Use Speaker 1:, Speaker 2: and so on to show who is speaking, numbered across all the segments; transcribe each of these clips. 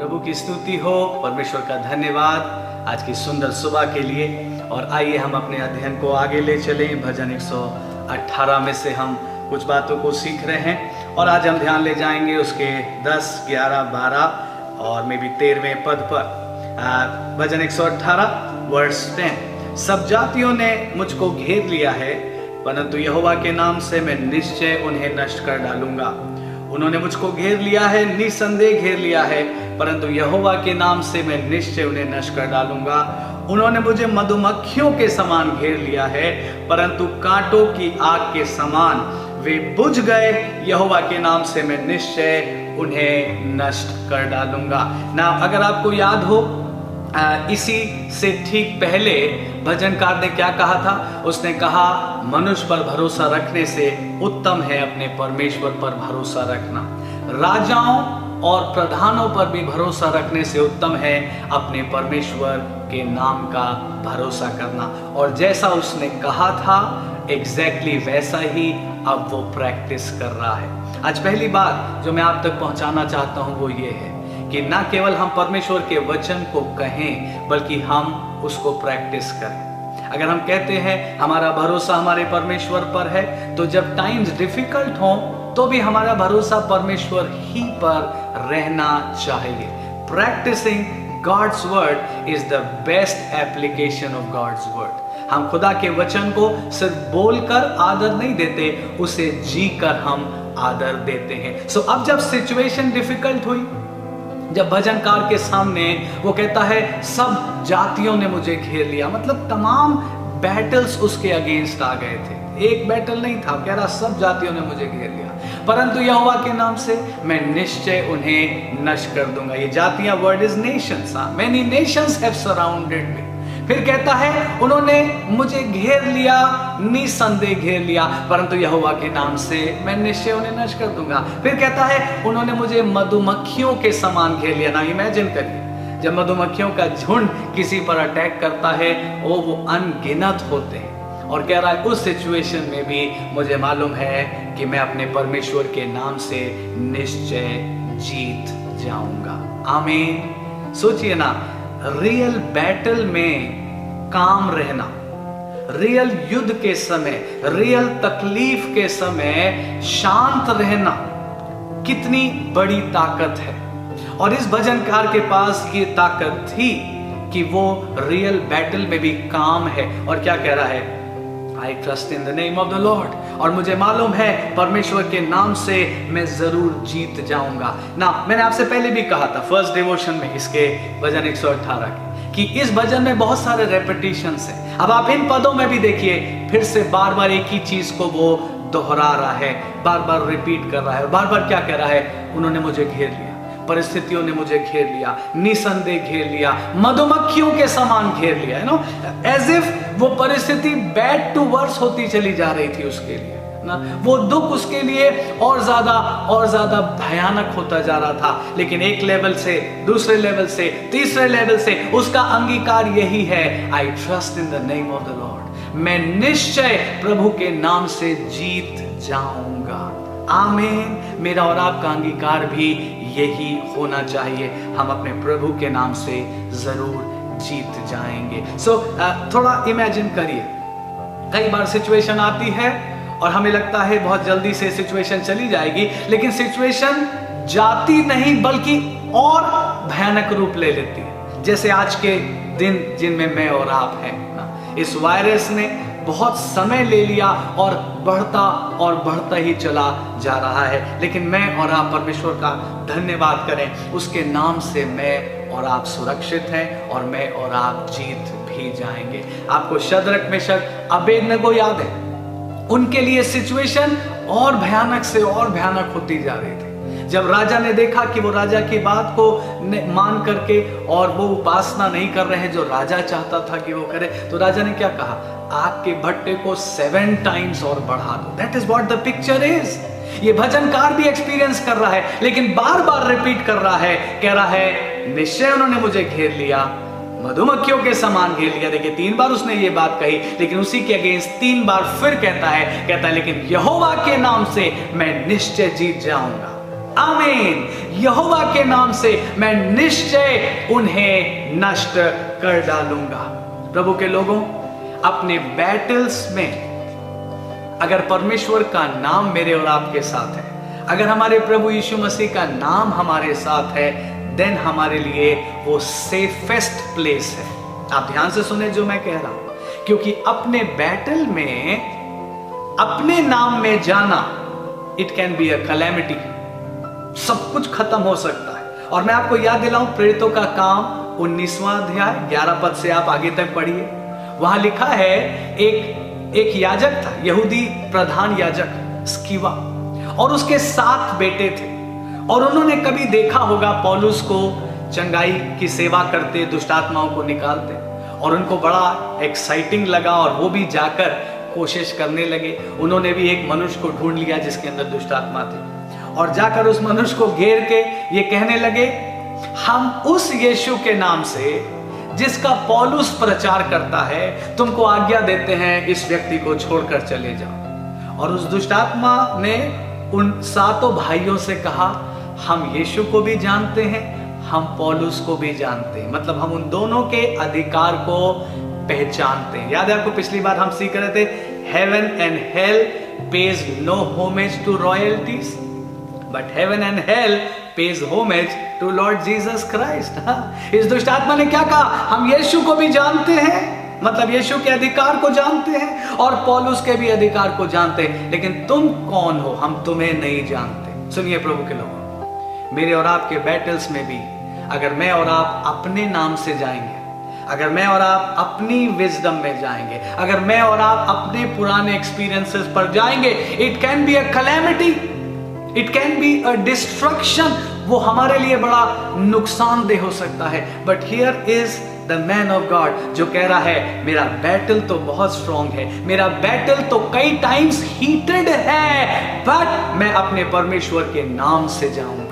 Speaker 1: प्रभु की स्तुति हो, परमेश्वर का धन्यवाद आज की सुंदर सुबह के लिए। और आइए हम अपने अध्ययन को आगे ले चलें। भजन 118 में से हम कुछ बातों को सीख रहे हैं और आज हम ध्यान ले जाएंगे उसके 10, 11, 12 और मे भी 13वें पद पर। भजन 118 वर्स 10। सब जातियों ने मुझको घेर लिया है, परंतु यहोवा के नाम से मैं निश्चय उन्हें नष्ट कर डालूंगा। उन्होंने मुझको घेर लिया है, निसंदेह घेर लिया है, परंतु यहोवा के नाम से मैं निश्चय उन्हें नष्ट कर डालूंगा। उन्होंने मुझे मधुमक्खियों के समान घेर लिया है, परंतु कांटों की आग के समान वे बुझ गए। यहोवा के नाम से मैं निश्चय उन्हें नष्ट कर डालूंगा। ना अगर आपको याद हो, इसी से ठीक पहले भजनकार ने क्या कहा था? उसने कहा मनुष्य पर भरोसा रखने से उत्तम है अपने परमेश्वर पर भरोसा रखना। राजाओं और प्रधानों पर भी भरोसा रखने से उत्तम है अपने परमेश्वर के नाम का भरोसा करना। और जैसा उसने कहा था एग्जैक्टली वैसा ही अब वो प्रैक्टिस कर रहा है। आज पहली बात जो मैं आप तक पहुंचाना चाहता हूं वो ये है कि ना केवल हम परमेश्वर के वचन को कहें बल्कि हम उसको प्रैक्टिस करें। अगर हम कहते हैं हमारा भरोसा हमारे परमेश्वर पर है, तो जब टाइम्स डिफिकल्ट हों तो भी हमारा भरोसा परमेश्वर ही पर रहना चाहिए। Practicing God's word is the best application of God's word. हम खुदा के वचन को सिर्फ बोलकर आदर नहीं देते, उसे जीकर हम आदर देते हैं। सो अब जब सिचुएशन डिफिकल्ट हुई, जब भजनकार के सामने वो कहता है सब जातियों ने मुझे घेर लिया, मतलब तमाम बैटल्स उसके अगेंस्ट आ गए थे। एक बैटल नहीं था, कह रहा सब जातियों ने मुझे घेर लिया, परंतु यहोवा के नाम से मैं निश्चय उन्हें नष्ट कर दूंगा। ये जातियां word is nations. Many nations have surrounded me. फिर कहता है उन्होंने मुझे घेर लिया, निसंदेह घेर लिया, परंतु यहोवा के नाम से मैं निश्चय उन्हें नष्ट कर दूंगा। फिर कहता है उन्होंने मुझे मधुमक्खियों के समान घेर लिया। ना इमेजिन करिए, जब मधुमक्खियों का झुंड किसी पर अटैक करता है वो अनगिनत होते हैं। और कह रहा है उस सिचुएशन में भी मुझे मालूम है कि मैं अपने परमेश्वर के नाम से निश्चय जीत जाऊंगा। आमीन। सोचिए ना, रियल बैटल में काम रहना, रियल युद्ध के समय, रियल तकलीफ के समय शांत रहना कितनी बड़ी ताकत है। और इस भजनकार के पास ये ताकत थी कि वो रियल बैटल में भी काम है। और क्या कह रहा है? I trust in the name of the Lord। और मुझे मालूम है परमेश्वर के नाम से मैं जरूर जीत जाऊंगा। ना मैंने आपसे पहले भी कहा था फर्स्ट डिवोशन में इसके भजन 118 के कि इस भजन में बहुत सारे रेपिटेशंस हैं। अब आप इन पदों में भी देखिए, फिर से बार बार एक ही चीज को वो दोहरा रहा है, बार बार रिपीट कर रहा है। बार बार क्या कह रहा है? उन्होंने मुझे घेर लिया, परिस्थितियों ने मुझे घेर लिया, निसंदेह घेर लिया, मधुमक्खियों के समान घेर लिया। यू नो, एज इफ वो परिस्थिति बैड टू वर्स होती चली जा रही थी उसके लिए ना। वो दुख उसके लिए और ज्यादा भयानक होता जा रहा था। लेकिन एक लेवल से दूसरे लेवल से तीसरे लेवल से उसका अंगीकार यही है, I trust in the name of the Lord. मैं निश्चय प्रभु के नाम से जीत जाऊंगा। आमीन। मेरा और आपका अंगीकार भी यही होना चाहिए। हम अपने प्रभु के नाम से जरूर जीत जाएंगे। थोड़ा इमेजिन करिए, कई बार सिचुएशन आती है और हमें लगता है बहुत जल्दी से सिचुएशन चली जाएगी, लेकिन सिचुएशन जाती नहीं बल्कि और भयानक रूप ले लेती है। जैसे आज के दिन जिनमें मैं और आप हैं ना, इस वायरस ने बहुत समय ले लिया और बढ़ता ही चला जा रहा है। लेकिन मैं और आप परमेश्वर का धन्यवाद करें, उसके नाम से मैं और आप सुरक्षित हैं और मैं और आप जीत भी जाएंगे। आपको शद्रक, मेशक, अबेदनगो याद है? उनके लिए सिचुएशन और भयानक से और भयानक होती जा रही थी। जब राजा ने देखा कि वो राजा की बात को मान करके और वो उपासना नहीं कर रहे हैं जो राजा चाहता था कि वो करे, तो राजा ने क्या कहा? आग के भट्टे को 7 टाइम्स और बढ़ा दो। That is what the picture is. ये भजनकार भी एक्सपीरियंस कर रहा है, लेकिन बार बार रिपीट कर रहा है, कह रहा है निश्चय उन्होंने मुझे घेर लिया, मधुमक्खियों के समान घेर लिया। देखिए 3 बार उसने ये बात कही, लेकिन उसी के अगेंस्ट 3 बार फिर कहता है लेकिन यहोवा के नाम से मैं निश्चय जीत जाऊंगा। आमीन। यहोवा के नाम से मैं निश्चय उन्हें नष्ट कर डालूंगा। प्रभु के लोगों, अपने बैटल्स में अगर परमेश्वर का नाम मेरे और आपके साथ है, अगर हमारे प्रभु यीशु मसीह का नाम हमारे साथ है, देन हमारे लिए वो सेफेस्ट प्लेस है। आप ध्यान से सुने जो मैं कह रहा हूं, क्योंकि अपने बैटल में अपने नाम में जाना, it can be a calamity. सब कुछ खत्म हो सकता है। और मैं आपको याद दिलाऊं, प्रेरितों का काम 19वां अध्याय 11 पद से आप आगे तक पढ़िए। वहां लिखा है, एक याजक था, यहूदी प्रधान याजक स्किवा, और उसके 7 बेटे थे। और उन्होंने कभी देखा होगा पौलुस को चंगाई की सेवा करते, दुष्ट आत्माओं को निकालते, और उनको बड़ा एक्साइटिंग लगा और वो भी जाकर कोशिश करने लगे। उन्होंने भी एक मनुष्य को ढूंढ लिया जिसके अंदर दुष्ट आत्मा थी, और जाकर उस मनुष्य को घेर के ये कहने लगे, हम उस यीशु के नाम से जिसका पौलुस प्रचार करता है, तुमको आज्ञा देते हैं इस व्यक्ति को छोड़कर चले जाओ। और उस दुष्ट आत्मा ने उन 7 भाइयों से कहा, हम यीशु को भी जानते हैं, हम पौलुस को भी जानते हैं। मतलब हम उन दोनों के अधिकार को पहचानते हैं। याद है आपको, पिछली बार हम सीख रहे थे, heaven and hell pays no homage to royalties, but heaven and hell pays homage to Lord Jesus Christ. इस दुष्ट आत्मा ने क्या कहा, हम यीशु को भी जानते हैं, मतलब यीशु के अधिकार को जानते हैं और पौलुस के भी अधिकार को जानते हैं, लेकिन तुम कौन हो, हम तुम्हें नहीं जानते। सुनिए प्रभु के लोगों, मेरे और आपके बैटल्स में भी अगर मैं और आप अपने नाम से जाएंगे, अगर मैं और आप अपनी विजडम में जाएंगे, अगर मैं और आप अपने पुराने एक्सपीरियंसेस पर जाएंगे, it can be a calamity, it can be a destruction. वो हमारे लिए बड़ा नुकसानदेह हो सकता है। But here is the man of God जो कह रहा है, मेरा बैटल तो बहुत स्ट्रॉन्ग है, मेरा बैटल तो कई टाइम्स हीटेड है, बट मैं अपने परमेश्वर के नाम से जाऊंगा।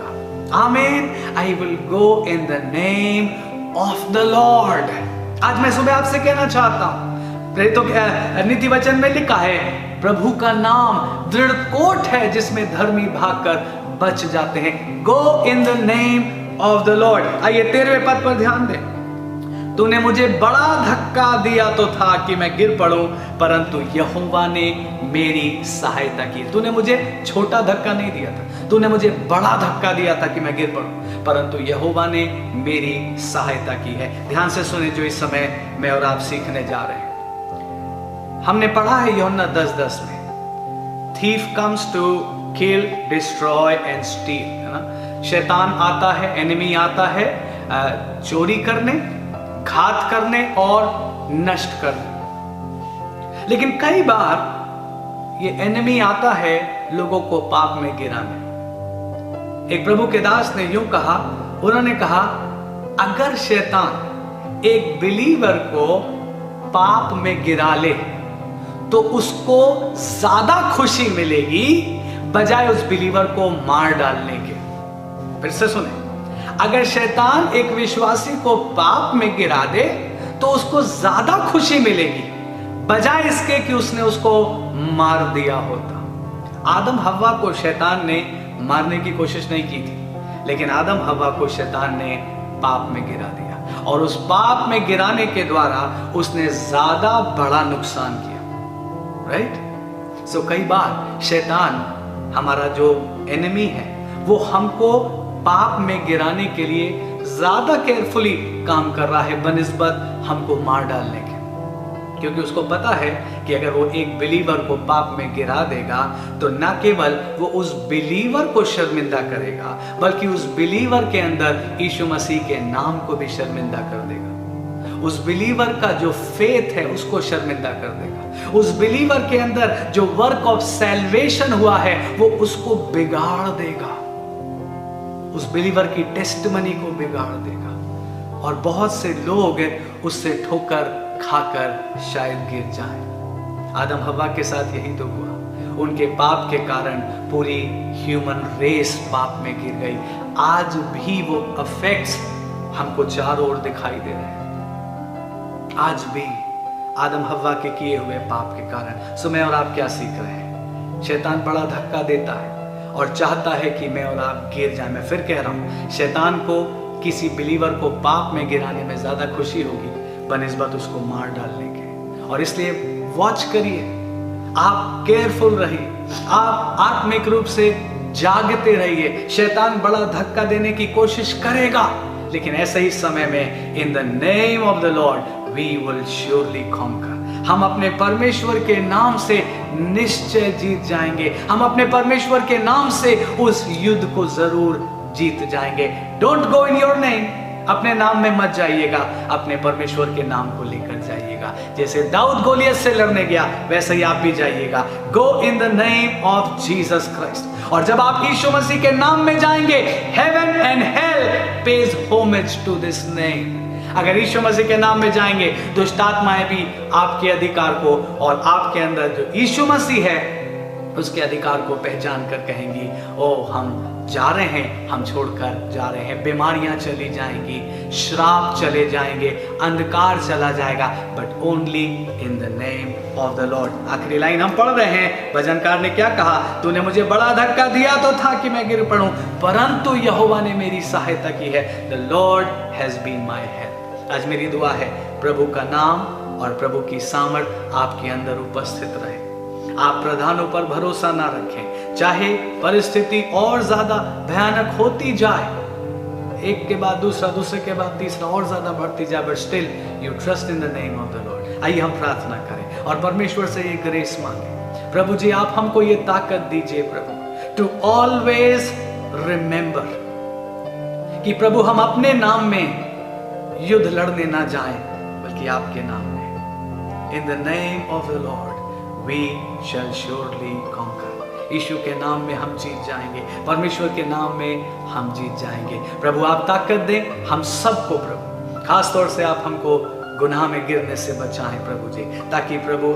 Speaker 1: आमीन। I will go in the name of the Lord. आज मैं सुबह आपसे कहना चाहता हूं, प्रेरितों के नीति वचन में लिखा है, प्रभु का नाम दृढ़ कोट है जिसमें धर्मी भागकर बच जाते हैं। Go in the name of the Lord. आइए 13वें पद पर ध्यान दें। तूने मुझे बड़ा धक्का दिया तो था कि मैं गिर पड़ूं, परंतु यहोवा ने मेरी सहायता की। तूने मुझे छोटा धक्का नहीं दिया था, तूने मुझे बड़ा धक्का दिया था कि मैं गिर पड़ूं, परंतु यहोवा ने मेरी सहायता की है। ध्यान से सुने जो इस समय मैं और आप सीखने जा रहे हैं। हमने पढ़ा है यूहन्ना 10:10 में, thief comes to kill, destroy and steal, है ना। शैतान आता है, एनिमी आता है चोरी करने, घात करने और नष्ट करने। लेकिन कई बार ये एनिमी आता है लोगों को पाप में गिराने। एक प्रभु के दास ने यूं कहा, उन्होंने कहा, अगर शैतान एक बिलीवर को पाप में गिरा ले तो उसको ज्यादा खुशी मिलेगी बजाय उस बिलीवर को मार डालने के। फिर से सुने, अगर शैतान एक विश्वासी को पाप में गिरा दे तो उसको ज्यादा खुशी मिलेगी बजाय इसके कि उसने उसको मार दिया होता। आदम हव्वा को शैतान ने मारने की कोशिश नहीं की थी, लेकिन आदम हव्वा को शैतान ने पाप में गिरा दिया, और उस पाप में गिराने के द्वारा उसने ज्यादा बड़ा नुकसान किया। राइट? सो कई बार शैतान, हमारा जो एनिमी है, वो हमको पाप में गिराने के लिए ज्यादा केयरफुली काम कर रहा है बनिस्बत हमको मार डालने के, क्योंकि उसको पता है कि अगर वो एक बिलीवर को पाप में गिरा देगा तो न केवल वो उस बिलीवर को शर्मिंदा करेगा, बल्कि उस बिलीवर के अंदर यीशु मसीह के नाम को भी शर्मिंदा कर देगा। उस बिलीवर का जो फेथ है उसको शर्मिंदा कर देगा। उस बिलीवर के अंदर जो वर्क ऑफ सैल्वेशन हुआ है वो उसको बिगाड़ देगा, उस बिलीवर की टेस्टमनी को बिगाड़ देगा, और बहुत से लोग उससे ठोकर खाकर शायद गिर जाएं। आदम हव्वा के साथ यही तो हुआ। उनके पाप के कारण पूरी ह्यूमन रेस पाप में गिर गई। आज भी वो इफेक्ट्स हमको चारों ओर दिखाई दे रहे हैं। आज भी आदम हव्वा के किए हुए पाप के कारण। सो मैं और आप क्या सीख रहे हैं? शैतान बड़ा धक्का देता है और चाहता है कि मैं और आप गिर जाए। मैं फिर कह रहा हूँ, शैतान को किसी बिलीवर को पाप में गिराने में ज्यादा खुशी होगी बनिस्बत उसको मार डालने के। और इसलिए वॉच करिए, आप केयरफुल रहिए, आप आत्मिक रूप से जागते रहिए। शैतान बड़ा धक्का देने की कोशिश करेगा, लेकिन ऐसे ही समय में in the name of the Lord we will surely conquer. हम अपने परमेश्वर के नाम से निश्चय जीत जाएंगे। हम अपने परमेश्वर के नाम से उस युद्ध को जरूर जीत जाएंगे। Don't go in your name, अपने नाम में मत जाइएगा, अपने परमेश्वर के नाम को लेकर जाइएगा। जैसे दाऊद गोलियत से लड़ने गया, वैसे ही आप भी जाइएगा। Go in the name of Jesus Christ. और जब आप यीशु मसीह के नाम में जाएंगे, heaven and hell pays homage to this name. अगर यीशु मसीह के नाम में जाएंगे, दुष्ट आत्माएं भी आपके अधिकार को और आपके अंदर जो यीशु मसीह है उसके अधिकार को पहचान कर कहेंगी, ओ हम जा रहे हैं, हम छोड़कर जा रहे हैं। बीमारियां चली जाएंगी, श्राप चले जाएंगे, अंधकार चला जाएगा, but only in the name of the Lord. आखिरी लाइन हम पढ़ रहे हैं, भजनकार ने क्या कहा? तूने मुझे बड़ा धक्का दिया तो था कि मैं गिर पड़ूं, परंतु यहोवा ने मेरी सहायता की है। The Lord has been my help. आज मेरी दुआ है, प्रभु का नाम और प्रभु की सामर्थ आपके अंदर उपस्थित रहे। आप प्रधानों पर भरोसा ना रखें, चाहे परिस्थिति और ज्यादा भयानक होती जाए, एक के बाद दूसरा, दूसरे के बाद तीसरा और ज्यादा बढ़ती जाए, but still you trust in the name of the Lord. आइए हम प्रार्थना करें और परमेश्वर से ये ग्रेस मांगे। प्रभु जी, आप हमको ये ताकत दीजिए प्रभु, टू ऑलवेज रिमेंबर कि प्रभु हम अपने नाम में युद्ध लड़ने ना जाएं, बल्कि आपके नाम में, in the name of the Lord we shall surely conquer। यीशु के नाम में हम जीत जाएंगे, परमेश्वर के नाम में हम जीत जाएंगे। प्रभु आप ताकत दें हम सबको प्रभु, खास तौर से आप हमको गुनाह में गिरने से बचाएं प्रभु जी, ताकि प्रभु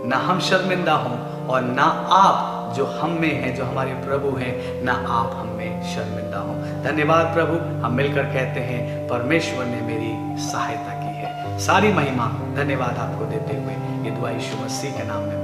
Speaker 1: ना हम शर्मिंदा हों और ना आप जो हम में हैं, जो हमारे प्रभु हैं, ना आप हम में शर्मिंदा हों। धन्यवाद प्रभु, हम मिलकर कहते हैं परमेश्वर ने मेरी सहायता की है। सारी महिमा धन्यवाद आपको देते हुए ये दुआ यीशु मसीह के नाम में